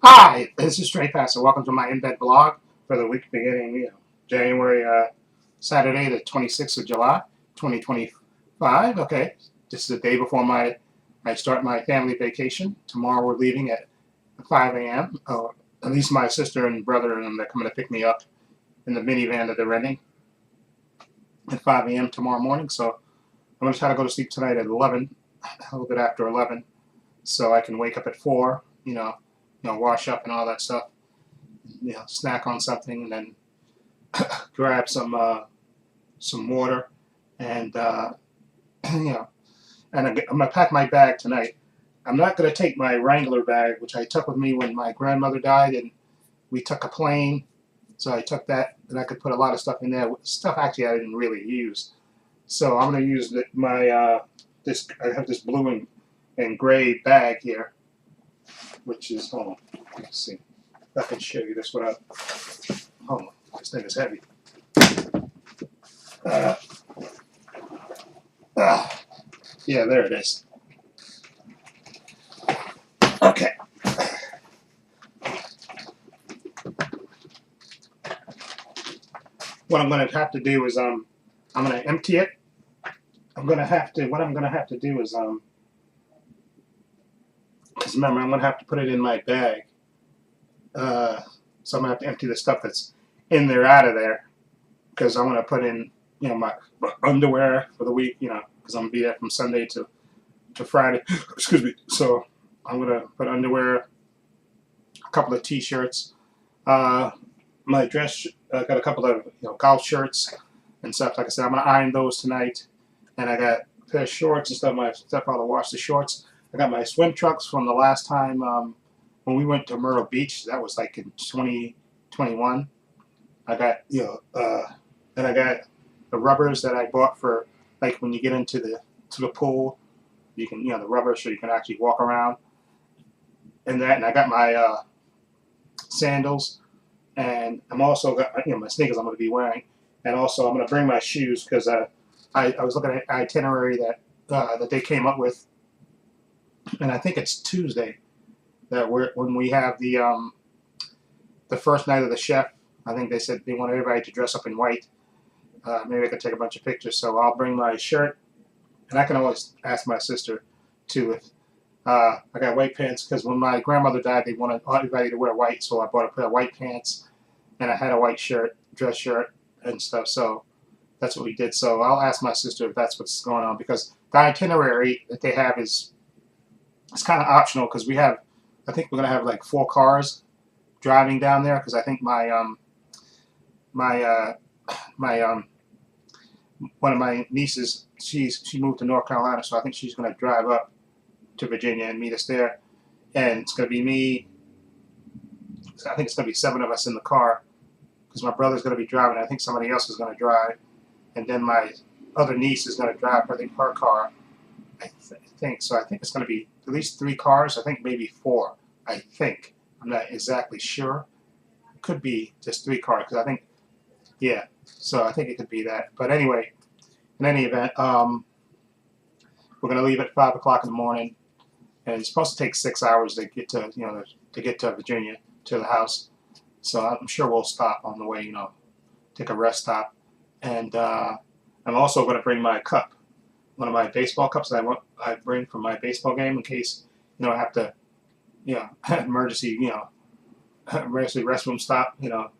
Hi, this is Trepacer. Welcome to my in-bed blog for the week beginning, January, Saturday, the 26th of July, 2025. Okay, this is the day before I start my family vacation. Tomorrow we're leaving at 5 a.m. At least my sister and brother and them, they're coming to pick me up in the minivan that they're renting at 5 a.m. tomorrow morning. So I'm going to try to go to sleep tonight at 11, a little bit after 11, so I can wake up at 4, wash up and all that stuff, snack on something, and then grab some water, and you know, and I'm gonna pack my bag tonight. I'm not gonna take my Wrangler bag, which I took with me when my grandmother died, and we took a plane. So I took that, and I could put a lot of stuff in there. Stuff actually I didn't really use. So I'm gonna use my this. I have this blue and gray bag here, which is hold on. Let's see. If I can show you this without. Hold on. This thing is heavy. Uh, uh, yeah, there it is. Okay. What I'm going to have to do is I'm going to empty it. What I'm going to have to do is because remember I'm going to have to put it in my bag. So I'm going to have to empty the stuff that's in there out of there, because I'm going to put in my underwear for the week, because I'm going to be there from Sunday to Friday. Excuse me. So I'm going to put underwear, a couple of t-shirts, my dress. I got a couple of golf shirts and stuff. Like I said, I'm gonna iron those tonight, and I got a pair of shorts and stuff. My stepfather washed the shorts. I got my swim trunks from the last time when we went to Myrtle Beach. That was like in 2021. I got and I got the rubbers that I bought for like when you get into the pool. You can the rubber so you can actually walk around. And I got my sandals, and I'm also got my sneakers I'm going to be wearing, and also I'm going to bring my shoes because I was looking at an itinerary that they came up with, and I think it's Tuesday that when we have the first night of the chef. I think they said they want everybody to dress up in white. Maybe I could take a bunch of pictures, so I'll bring my shirt, and I can always ask my sister too if I got white pants, because when my grandmother died, they wanted everybody to wear white, so I bought a pair of white pants, and I had a white shirt, dress shirt, and stuff. So that's what we did. So I'll ask my sister if that's what's going on, because the itinerary that they have is it's kind of optional, because I think we're gonna have like 4 cars driving down there, because I think my my one of my nieces, she moved to North Carolina, so I think she's gonna drive up to Virginia and meet us there, and it's gonna be me. I think it's gonna be 7 of us in the car, because my brother's gonna be driving. I think somebody else is gonna drive, and then my other niece is gonna drive. I think her car. I think so. I think it's gonna be at least 3 cars. I think maybe 4. I think I'm not exactly sure. It could be just 3 cars, because I think So I think it could be that. But anyway, in any event, we're gonna leave at 5 o'clock in the morning, and it's supposed to take 6 hours to get to get to Virginia, to the house. So I'm sure we'll stop on the way, take a rest stop, and I'm also going to bring my cup, one of my baseball cups that I bring from my baseball game in case I have to emergency emergency restroom stop, and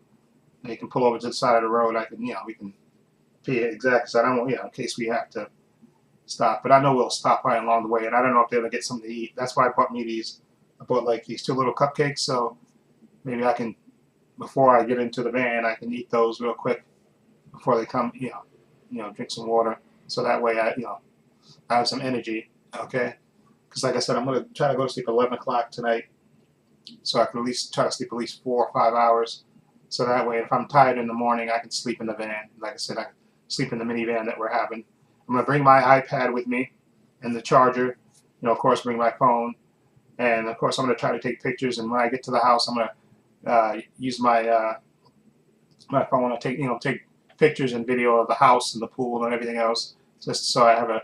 you can pull over to the side of the road. I can we can pay exactly, so I don't want in case we have to stop, but I know we'll stop right along the way, and I don't know if they're gonna get something to eat. That's why I bought me these. I bought like these 2 little cupcakes, so maybe I can, before I get into the van, I can eat those real quick before they come. Drink some water, so that way I have some energy. Okay, because like I said, I'm gonna try to go to sleep at 11 o'clock tonight, so I can at least try to sleep at least 4 or 5 hours. So that way, if I'm tired in the morning, I can sleep in the van. Like I said, I can sleep in the minivan that we're having. I'm gonna bring my iPad with me and the charger. Of course, bring my phone, and of course, I'm gonna try to take pictures. And when I get to the house, I'm gonna use my phone to take pictures and video of the house and the pool and everything else, just so I have a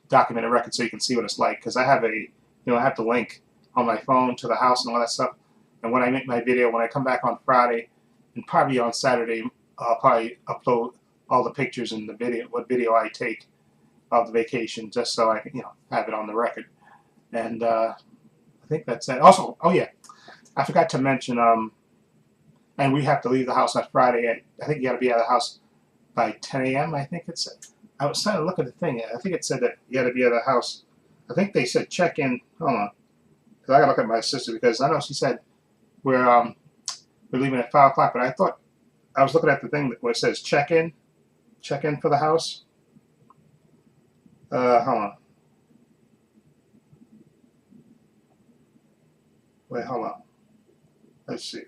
documented record so you can see what it's like. Because I have I have the link on my phone to the house and all that stuff. And when I make my video, when I come back on Friday, and probably on Saturday, I'll probably upload all the pictures and the video, what video I take of the vacation, just so I can, have it on the record. And I think that's it. Also, oh yeah, I forgot to mention, and we have to leave the house on Friday. I think you got to be out of the house by 10 a.m. I think it said. I was trying to look at the thing. I think it said that you got to be out of the house. I think they said check in. Hold on, because I got to look at my sister, because I know she said we're leaving at 5 o'clock. But I thought I was looking at the thing where it says check in for the house. Hold on. Wait, hold on. Let's see.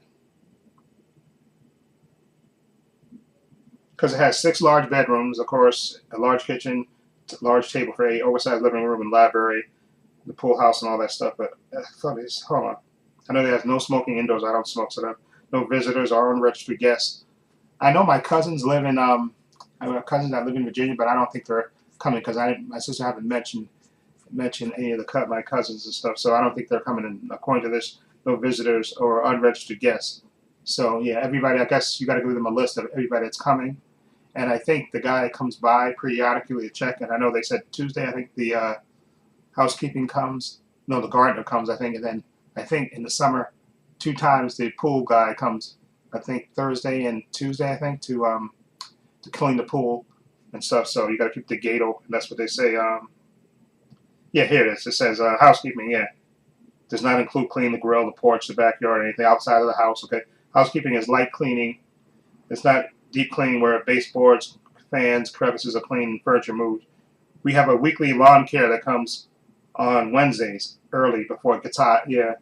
Because it has 6 large bedrooms, of course, a large kitchen, a large table for 8, oversized living room and library, the pool house and all that stuff. But I thought hold on. I know there's no smoking indoors. I don't smoke, so no visitors or unregistered guests. I know my cousins live in I have cousins that live in Virginia, but I don't think they're coming because my sister haven't mentioned any of my cousins and stuff, so I don't think they're coming. And according to this, no visitors or unregistered guests. So yeah, everybody. I guess you got to give them a list of everybody that's coming. And I think the guy comes by periodically to check. And I know they said Tuesday. I think the housekeeping comes. No, the gardener comes. I think, and then I think in the summer, 2 times the pool guy comes. I think Thursday and Tuesday. I think to clean the pool and stuff. So you got to keep the gate open. That's what they say. Yeah, here it is. It says housekeeping. Yeah, does not include cleaning the grill, the porch, the backyard, anything outside of the house. Okay, housekeeping is light cleaning. It's not deep cleaning where baseboards, fans, crevices are cleaned, and furniture moved. We have a weekly lawn care that comes on Wednesdays early before it gets hot. Yeah,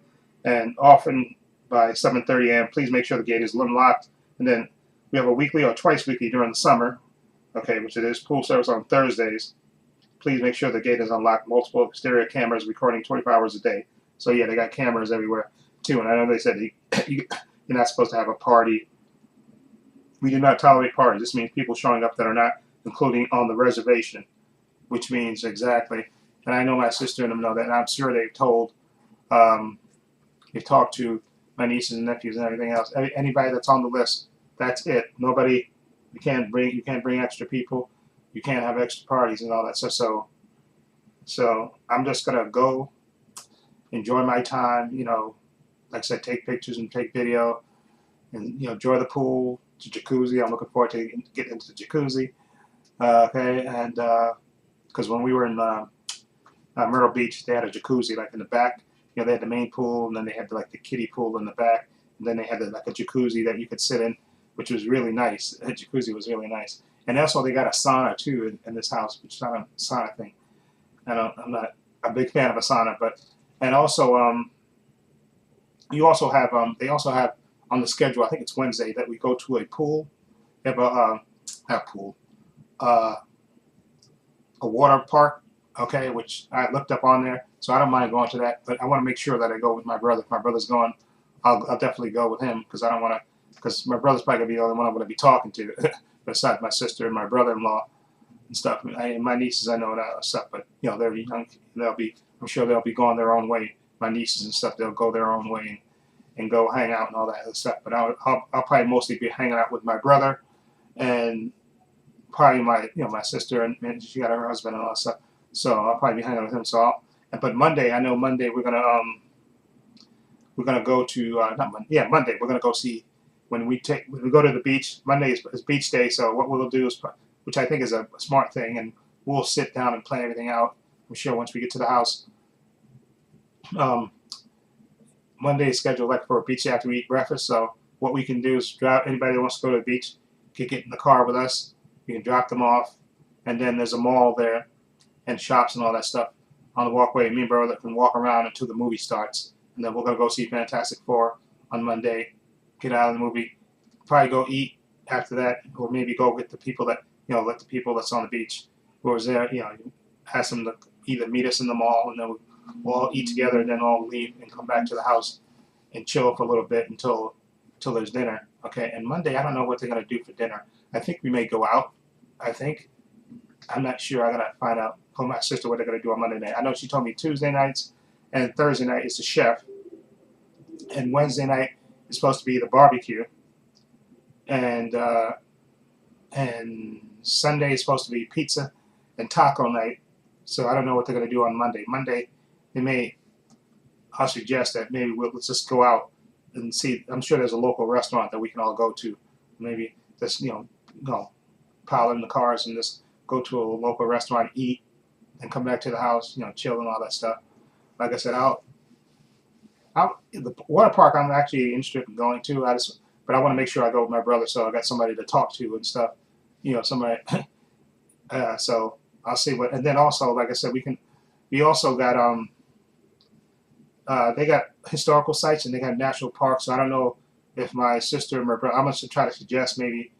and often by 7:30 a.m. Please make sure the gate is unlocked. And then we have a weekly or twice weekly during the summer. Okay, which it is pool service on Thursdays. Please make sure the gate is unlocked. Multiple exterior cameras recording 24 hours a day. So yeah, they got cameras everywhere too. And I know they said you're not supposed to have a party. We do not tolerate parties. This means people showing up that are not including on the reservation, which means exactly. And I know my sister and them know that, and I'm sure they've talked to my nieces and nephews and everything else. Anybody that's on the list, that's it. Nobody. You can't bring extra people. You can't have extra parties and all that stuff. So I'm just gonna go enjoy my time. Like I said, take pictures and take video, and enjoy the pool, the jacuzzi. I'm looking forward to getting into the jacuzzi. Okay, and because when we were in Myrtle Beach, they had a jacuzzi like in the back. They had the main pool, and then they had the kiddie pool in the back, and then they had like a jacuzzi that you could sit in, which was really nice. The jacuzzi was really nice. And also they got a sauna too in this house, which is not a sauna thing. I'm not a big fan of a sauna, but and also they also have on the schedule. I think it's Wednesday that we go to a pool. They have a pool, a water park. Okay, which I looked up on there, so I don't mind going to that. But I want to make sure that I go with my brother. If my brother's going, I'll definitely go with him because I don't want to. Because my brother's probably gonna be the only one I'm gonna be talking to, besides my sister and my brother-in-law and stuff. And my nieces, I know that stuff, but they're young. I'm sure they'll be going their own way. My nieces and stuff, they'll go their own way and go hang out and all that other stuff. But I'll probably mostly be hanging out with my brother and probably my sister and she got her husband and all that stuff. So I'll probably be hanging out with him. But Monday, I know Monday we're gonna go to not Monday. Yeah, Monday we're gonna go see. When we go to the beach, Monday is beach day. So what we'll do is, which I think is a smart thing, and we'll sit down and plan everything out. I'm sure once we get to the house. Monday is scheduled for a beach day after we eat breakfast. So what we can do is drive anybody that wants to go to the beach, can get in the car with us. We can drop them off, and then there's a mall there, and shops and all that stuff on the walkway. Me and brother can walk around until the movie starts, and then we're gonna go see Fantastic Four on Monday. Get out of the movie, probably go eat after that, or maybe go get the people that let the people that's on the beach who was there, ask them to either meet us in the mall, and then we'll all eat together, and then all leave and come back to the house and chill for a little bit until there's dinner. Okay, and Monday I don't know what they're gonna do for dinner. I think we may go out. I'm not sure. I gotta find out from my sister what they're gonna do on Monday night. I know she told me Tuesday nights and Thursday night is the chef. and Wednesday night is supposed to be the barbecue, and Sunday is supposed to be pizza and taco night. So I don't know what they're gonna do on Monday. Monday, they may. I'll suggest that maybe let's just go out and see. I'm sure there's a local restaurant that we can all go to. Maybe just pile in the cars and just go to a local restaurant, eat, and come back to the house. Chill and all that stuff. Like I said, the water park I'm actually interested in going to. But I want to make sure I go with my brother, so I got somebody to talk to and stuff. Somebody. So I'll see what. And then also, like I said, We also got they got historical sites and they got national parks. So I don't know if my sister and my brother. I'm gonna try to suggest maybe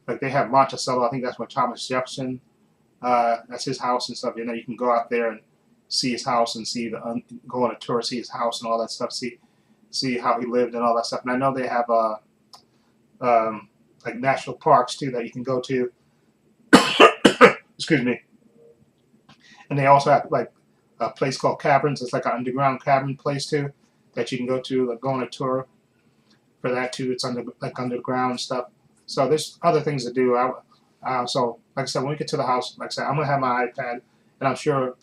like they have Monticello. I think that's where Thomas Jefferson. That's his house and stuff. You can go out there and see his house and go on a tour, see his house and all that stuff. See how he lived and all that stuff. And I know they have like national parks too that you can go to. Excuse me. And they also have like a place called Caverns. It's like an underground cavern place too that you can go to, like go on a tour for that too. It's underground stuff. So there's other things to do. So like I said, when we get to the house, like I said, I'm gonna have my iPad, and I'm sure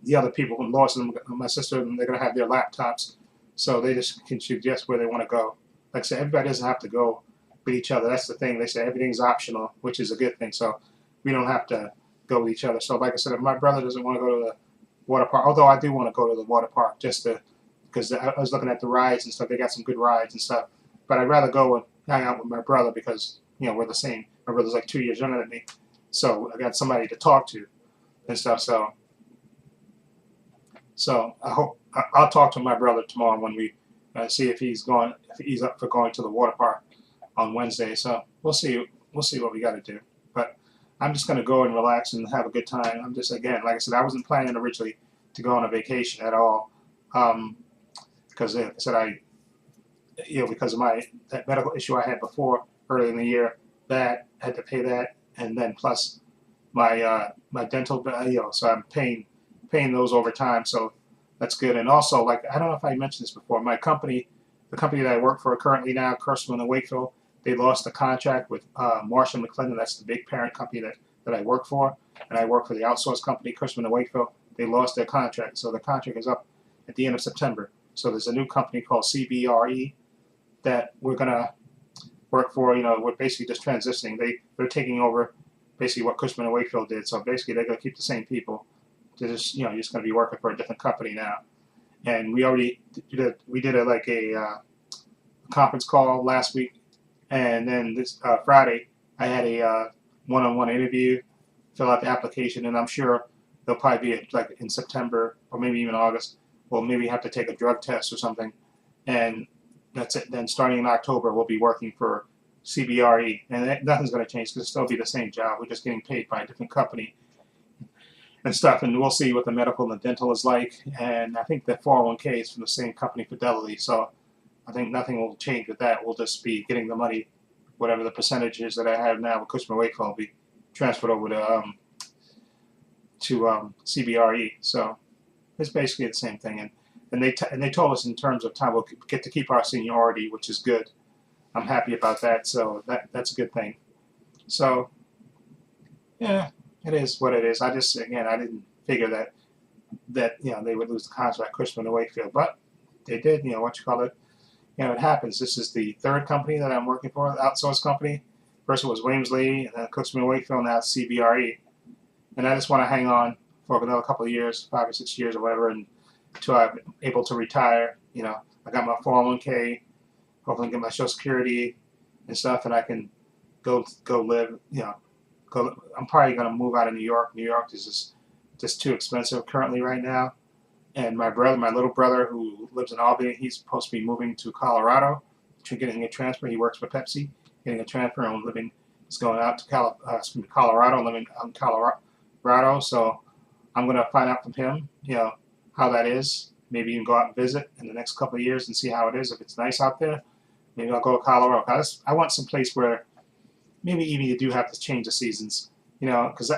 the other people, Lois and my sister, they're gonna have their laptops, so they just can suggest where they want to go. Like I said, everybody doesn't have to go with each other. That's the thing. They say everything's optional, which is a good thing. So we don't have to go with each other. So like I said, if my brother doesn't want to go to the water park, although I do want to go to the water park because I was looking at the rides and stuff. They got some good rides and stuff. But I'd rather go and hang out with my brother because we're the same. My brother's like 2 years younger than me, so I got somebody to talk to and stuff. So I'll talk to my brother tomorrow when we see if he's up for going to the water park on Wednesday. So we'll see what we got to do. But I'm just gonna go and relax and have a good time. I'm just, again, like I said, I wasn't planning originally to go on a vacation at all, because like I said, because of that medical issue I had before early in the year, that I had to pay that, and then plus my dental bill, so I'm paying those over time, so that's good. And also, like, I don't know if I mentioned this before, the company that I work for currently now, Cushman and Wakefield, they lost the contract with Marsh & McLennan. That's the big parent company that I work for, and I work for the outsourced company, Cushman and Wakefield. They lost their contract, so the contract is up at the end of September. So there's a new company called CBRE that we're gonna work for. We're basically just transitioning. They're taking over basically what Cushman and Wakefield did. So basically, they're gonna keep the same people. They're just you're just gonna be working for a different company now. And we already did a conference call last week, and then this Friday I had a one-on-one interview, fill out the application, and I'm sure there'll probably be like in September or maybe even August. We'll maybe have to take a drug test or something, and that's it. Then starting in October, we'll be working for CBRE, and nothing's going to change because it'll still be the same job. We're just getting paid by a different company and stuff, and we'll see what the medical and the dental is like. And I think the 401k is from the same company, Fidelity, so I think nothing will change with that. We'll just be getting the money, whatever the percentage is that I have now with Cushman Wakefield will be transferred over to CBRE. So it's basically the same thing. And they told us in terms of time we'll get to keep our seniority, which is good. I'm happy about that. So that's a good thing. So yeah, it is what it is. I didn't figure that they would lose the contract, Cushman and Wakefield, but they did. It happens. This is the third company that I'm working for, the outsourced company. First it was Williams-Lee, and then Cushman and Wakefield, now it's CBRE. And I just want to hang on for another couple of years, 5 or 6 years or whatever, until I'm able to retire. I got my 401k, hopefully get my Social Security and stuff, and I can go live. I'm probably going to move out of New York. New York is just too expensive currently right now. And my little brother, who lives in Albany, he's supposed to be moving to Colorado, getting a transfer. He works for Pepsi, getting a transfer and he's going out to Colorado, living in Colorado. So I'm going to find out from him, how that is. Maybe even go out and visit in the next couple of years and see how it is. If it's nice out there, maybe I'll go to Colorado. I want some place where maybe even you do have to change the seasons, because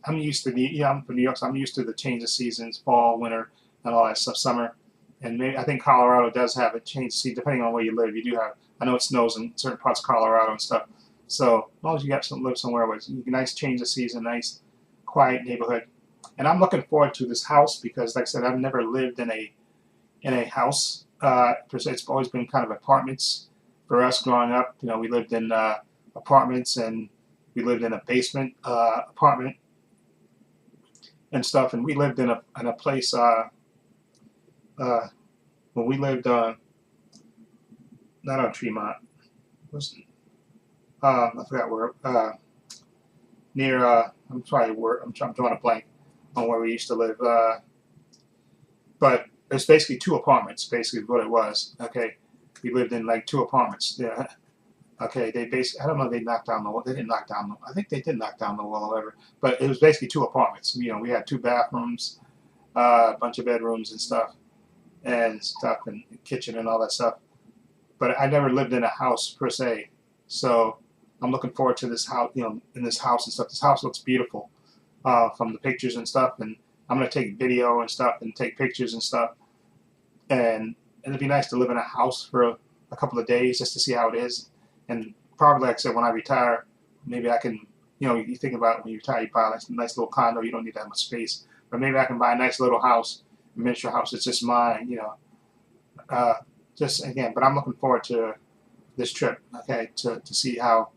I'm used to I'm from New York, so I'm used to the change of seasons, fall, winter, and all that stuff, summer. and maybe I think Colorado does have a change. See, depending on where you live, you do have. I know it snows in certain parts of Colorado and stuff. So as long as you got some live somewhere where it's a nice change of season, nice quiet neighborhood, and I'm looking forward to this house because, like I said, I've never lived in a house. It's always been kind of apartments for us growing up. You know, we lived in apartments and we lived in a basement apartment and stuff, and we lived in a place uh, when we lived not on Tremont, was I forgot where near I'm sorry where I'm drawing a blank on where we used to live, but it's basically two apartments. Basically, what it was. Okay, we lived in like two apartments. Yeah. Okay, they basically I don't know if they knocked down the wall. They didn't knock down the. I think they did knock down the wall or whatever. But it was basically two apartments. You know, we had two bathrooms, a bunch of bedrooms and stuff, and kitchen and all that stuff. But I never lived in a house per se, so I'm looking forward to this house. You know, in this house and stuff. This house looks beautiful from the pictures and stuff, and I'm gonna take video and stuff and take pictures and stuff, and it'd be nice to live in a house for a couple of days just to see how it is, and probably like I said, when I retire, maybe I can. You know, you think about when you retire, you buy a nice little condo. You don't need that much space, but maybe I can buy a nice little house, a miniature house. It's just mine. You know. Just again, but I'm looking forward to this trip, okay, to see how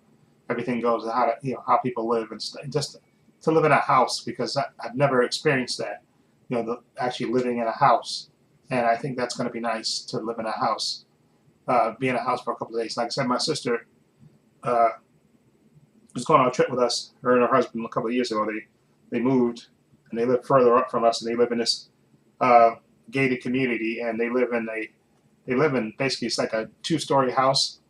everything goes and how to, you know, how people live and just to live in a house because I've never experienced that, you know, actually living in a house, and I think that's going to be nice to live in a house, be in a house for a couple of days. Like I said, my sister uh, was going on a trip with us, her and her husband a couple of years ago. They moved and they live further up from us, and they live in this gated community, and they live in basically it's like a two-story house.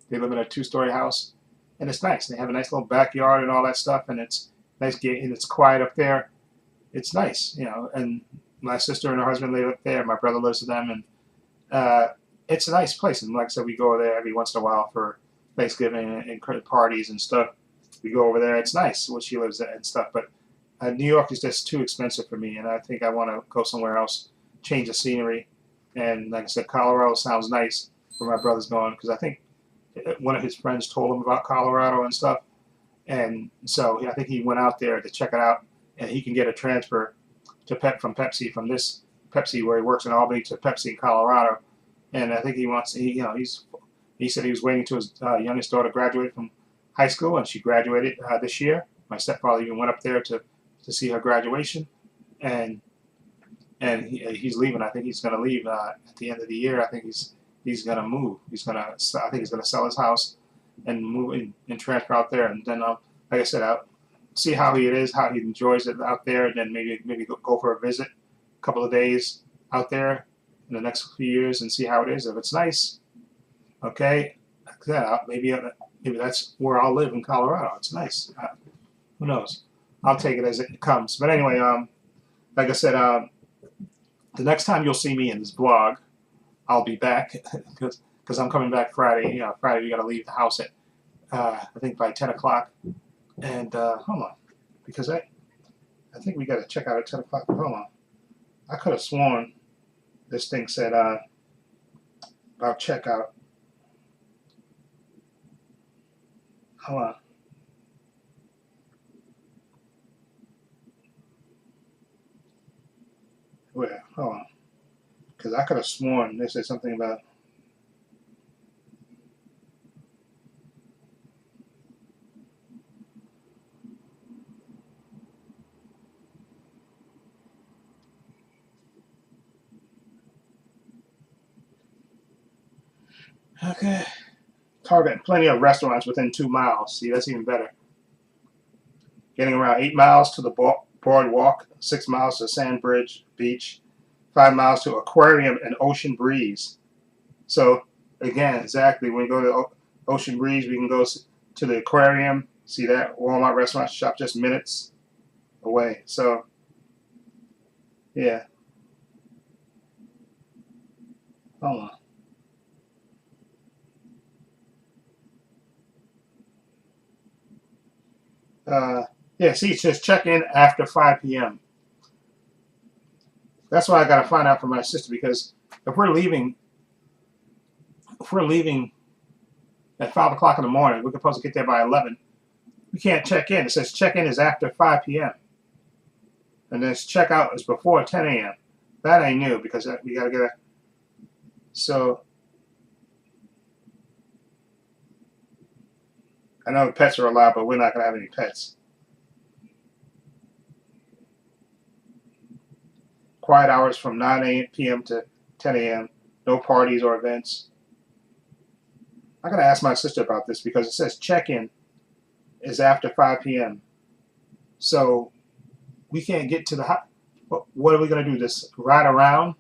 They live in a two-story house, and it's nice. They have a nice little backyard and all that stuff, and it's nice and it's quiet up there. It's nice, you know. And my sister and her husband live up there. My brother lives with them, and it's a nice place. And like I said, we go there every once in a while for Thanksgiving and parties and stuff. We go over there. It's nice where she lives and stuff, but New York is just too expensive for me, and I think I want to go somewhere else, change the scenery. And like I said, Colorado sounds nice where my brother's going because I think one of his friends told him about Colorado and stuff. And so I think he went out there to check it out, and he can get a transfer to from Pepsi, from this Pepsi where he works in Albany to Pepsi in Colorado. And I think you know, he said he was waiting to his youngest daughter graduate from high school, and she graduated this year. My stepfather even went up there to see her graduation, and he's leaving. I think he's going to leave at the end of the year. I think he's going to move. I think he's going to sell his house and move and transfer out there. And then, like I said, I'll see how it is, how he enjoys it out there, and then maybe go for a visit, a couple of days out there in the next few years and see how it is. If it's nice, okay, yeah, maybe that's where I'll live in Colorado. It's nice. Who knows? I'll take it as it comes. But anyway, like I said, the next time you'll see me in this vlog, I'll be back because I'm coming back Friday. You know, Friday we got to leave the house at I think by 10 o'clock. And hold on, because I think we got to check out at 10 o'clock. Hold on, I could have sworn this thing said about checkout. Hold on. Where? Hold on. Because I could have sworn they said something about. Okay. Target plenty of restaurants within 2 miles. See, that's even better. Getting around 8 miles to the boardwalk, 6 miles to Sandbridge Beach, 5 miles to Aquarium and Ocean Breeze. So, again, exactly, when we go to Ocean Breeze, we can go to the aquarium, see that, Walmart restaurant shop just minutes away. So, yeah. Hold on. Yeah, see, it says check in after 5 p.m. That's why I got to find out from my sister because if we're leaving, if we're leaving at 5 o'clock in the morning, we're supposed to get there by 11. We can't check in. It says check in is after 5 p.m. and then check out is before 10 a.m. That I knew because we gotta get a. So I know pets are allowed, but we're not gonna have any pets. Quiet hours from 9 p.m. to 10 a.m. No parties or events. I gotta ask my sister about this because it says check-in is after 5 p.m. So we can't get to the house. What are we gonna do? Just ride around?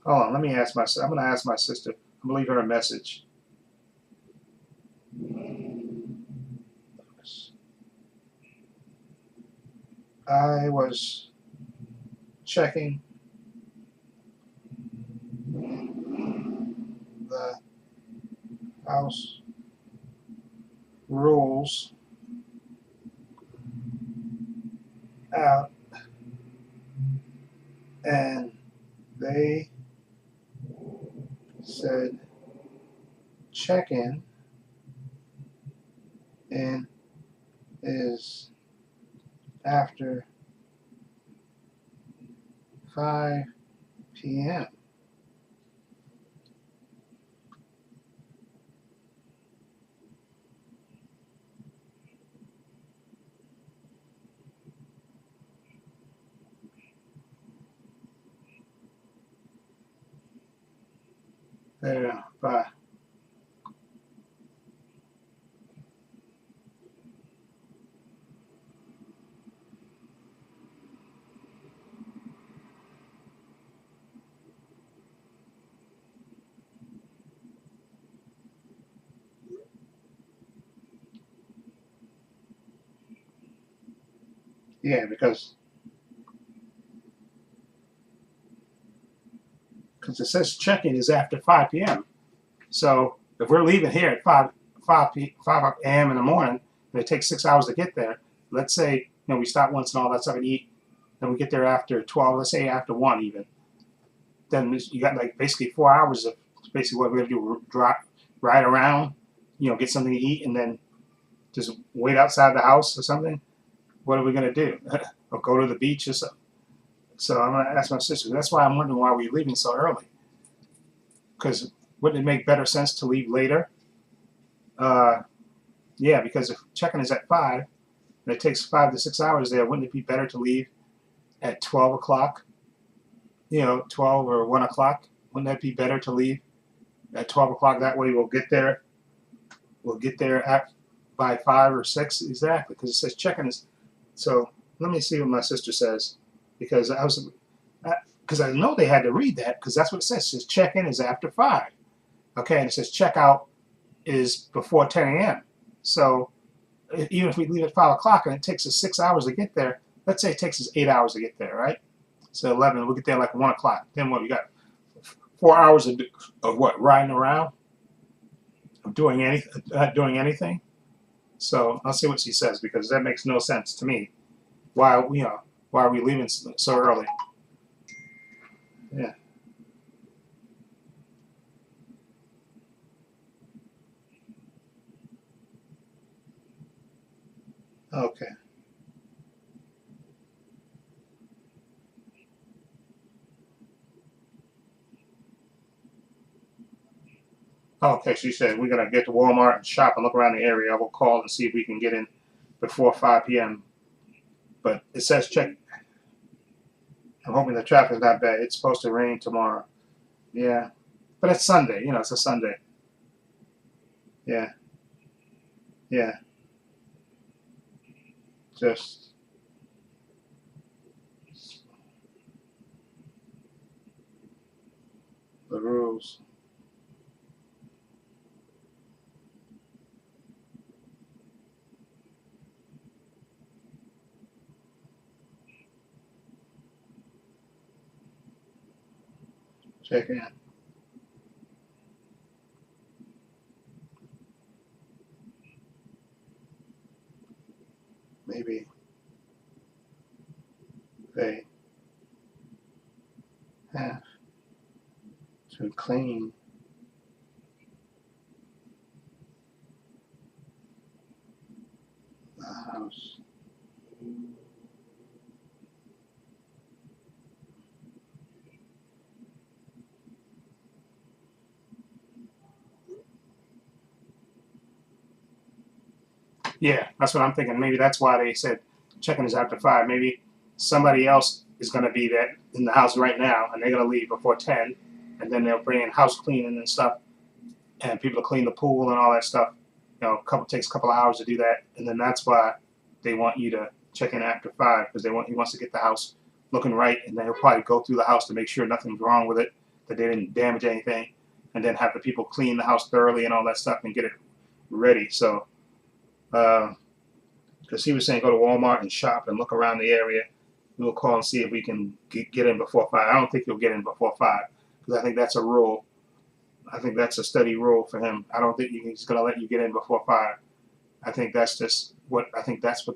Hold on, let me ask my. I'm gonna ask my sister. I'm gonna leave her a message. I was checking the house rules out, and they said check-in and is after 5 p.m. There, bye. Yeah, because it says check-in is after 5 p.m. So if we're leaving here at 5 a.m. in the morning, and it takes 6 hours to get there, let's say we stop once and all that stuff and eat, and we get there after 12, let's say after 1 even, then you got like basically 4 hours of basically what we're going to do, ride around, get something to eat, and then just wait outside the house or something. What are we going to do? Or go to the beach or something? So I'm going to ask my sister. That's why I'm wondering why we're leaving so early. Because wouldn't it make better sense to leave later? Yeah, because if check-in is at 5 and it takes 5 to 6 hours there, wouldn't it be better to leave at 12 o'clock? 12 or 1 o'clock? Wouldn't that be better to leave at 12 o'clock? That way we'll get there. We'll get there by 5 or 6 exactly, because it says check-in is. So let me see what my sister says, because I know they had to read that because that's what it says. It says check-in is after 5. Okay, and it says check-out is before 10 a.m. So even if we leave at 5 o'clock and it takes us 6 hours to get there, let's say it takes us 8 hours to get there, right? So 11, we'll get there like 1 o'clock. Then what? We got 4 hours of what? Riding around, of doing anything. So I'll see what she says, because that makes no sense to me. Why are we leaving so early? Yeah. Okay. Okay, she said we're gonna get to Walmart and shop and look around the area. I will call and see if we can get in before 5 p.m. But it says check. I'm hoping the traffic's not bad. It's supposed to rain tomorrow. Yeah, but it's Sunday. It's a Sunday. Yeah, yeah. Just the rules. Check in. Maybe they have to and clean the house. Yeah, that's what I'm thinking. Maybe that's why they said check-in is after 5. Maybe somebody else is going to be there in the house right now, and they're going to leave before 10, and then they'll bring in house cleaning and stuff, and people to clean the pool and all that stuff. You know, takes a couple of hours to do that, and then that's why they want you to check in after 5 because he wants to get the house looking right, and then he'll probably go through the house to make sure nothing's wrong with it, that they didn't damage anything, and then have the people clean the house thoroughly and all that stuff and get it ready. So, because he was saying go to Walmart and shop and look around the area. We'll call and see if we can get in before 5. I don't think he'll get in before 5 because I think that's a rule. I think that's a steady rule for him. I don't think he's going to let you get in before 5. I think that's just what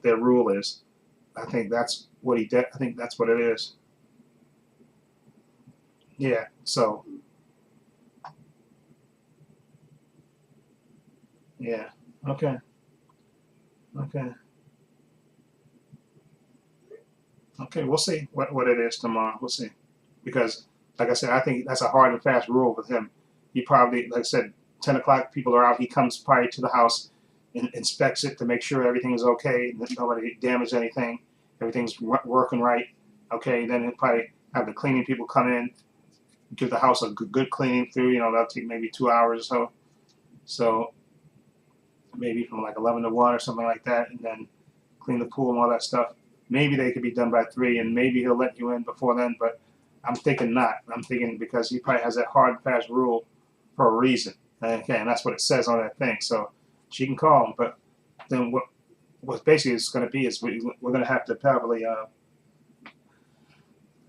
their rule is. I think that's what he did. I think that's what it is. Yeah. So. Yeah. Okay. Okay. Okay. We'll see what it is tomorrow. We'll see. Because, like I said, I think that's a hard and fast rule with him. He probably, like I said, 10 o'clock, people are out. He comes probably to the house and inspects it to make sure everything is okay, that nobody damaged anything, everything's working right. Okay, then he'll probably have the cleaning people come in, give the house a good cleaning through. You know, that'll take maybe 2 hours or so. So maybe from like 11 to 1 or something like that, and then clean the pool and all that stuff. Maybe they could be done by 3, and maybe he'll let you in before then, but I'm thinking not. I'm thinking because he probably has that hard and fast rule for a reason. Okay, and that's what it says on that thing. So she can call him, but then what basically it's going to be is we're going to have to probably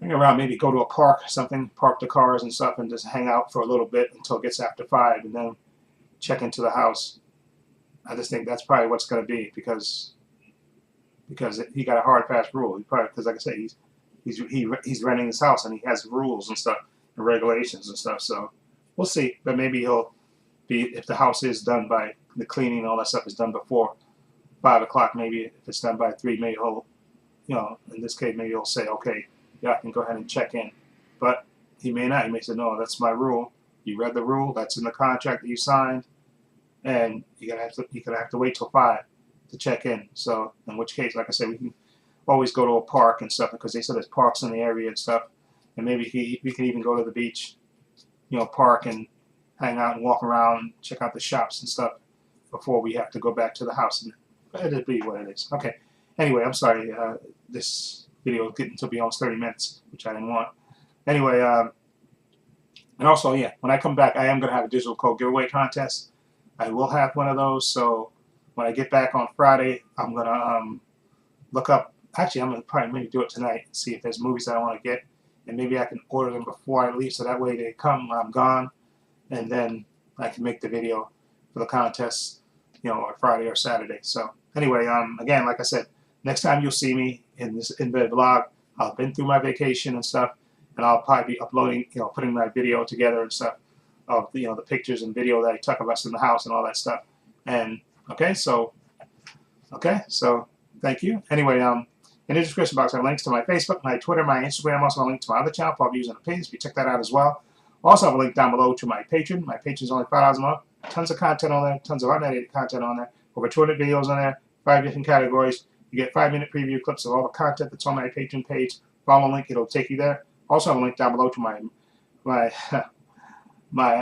hang around, maybe go to a park or something, park the cars and stuff, and just hang out for a little bit until it gets after 5, and then check into the house. I just think that's probably what's going to be because he got a hard fast rule. He probably, because like I said, he's renting his house and he has rules and stuff and regulations and stuff. So we'll see. But maybe he'll be, if the house is done by the cleaning and all that stuff is done before 5 o'clock. Maybe if it's done by 3, maybe he'll, you know, in this case, maybe he'll say, okay, yeah, I can go ahead and check in. But he may not. He may say, no, that's my rule. You read the rule. That's in the contract that you signed, and you're gonna have to wait till 5 to check in. So in which case, like I said, we can always go to a park and stuff because they said there's parks in the area and stuff, and maybe we can even go to the beach, you know, park and hang out and walk around, check out the shops and stuff before we have to go back to the house. And it'll be what it is. Okay. Anyway, I'm sorry. This video is getting to be almost 30 minutes, which I didn't want. Anyway, and also, yeah, when I come back, I am going to have a digital code giveaway contest. I will have one of those. So when I get back on Friday, I'm going to look up. Actually, I'm going to probably maybe do it tonight, see if there's movies that I want to get. And maybe I can order them before I leave, so that way they come when I'm gone. And then I can make the video for the contest, you know, on Friday or Saturday. So anyway, again, like I said, next time you'll see me in this In Bed vlog, I've been through my vacation and stuff, and I'll probably be uploading, you know, putting my video together and stuff of, you know, the pictures and video that I took of us in the house and all that stuff. And okay, so thank you. Anyway, in the description box, I have links to my Facebook, my Twitter, my Instagram. Also, a link to my other channel, Probably Using Opinions. You check that out as well. Also, I have a link down below to my Patreon. My Patreon is only $5 a month. Tons of content on there. Tons of unedited content on there. Over 200 videos on there. 5 different categories. You get 5-minute preview clips of all the content that's on my Patreon page. Follow the link; it'll take you there. Also, I have a link down below to my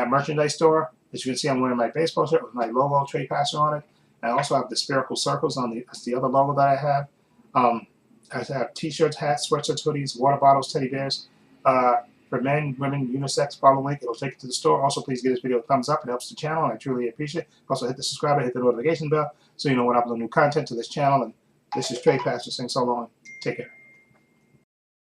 merchandise store. As you can see, I'm wearing my baseball shirt with my logo Trepacer on it. I also have the spherical circles on that's the other logo that I have. I have t-shirts, hats, sweatshirts, hoodies, water bottles, teddy bears. For men, women, unisex, follow the link. It'll take you to the store. Also, please give this video a thumbs up. It helps the channel, and I truly appreciate it. Also, hit the subscribe button, hit the notification bell, so you know when I upload new content to this channel. And this is Trepacer saying so long. Take care.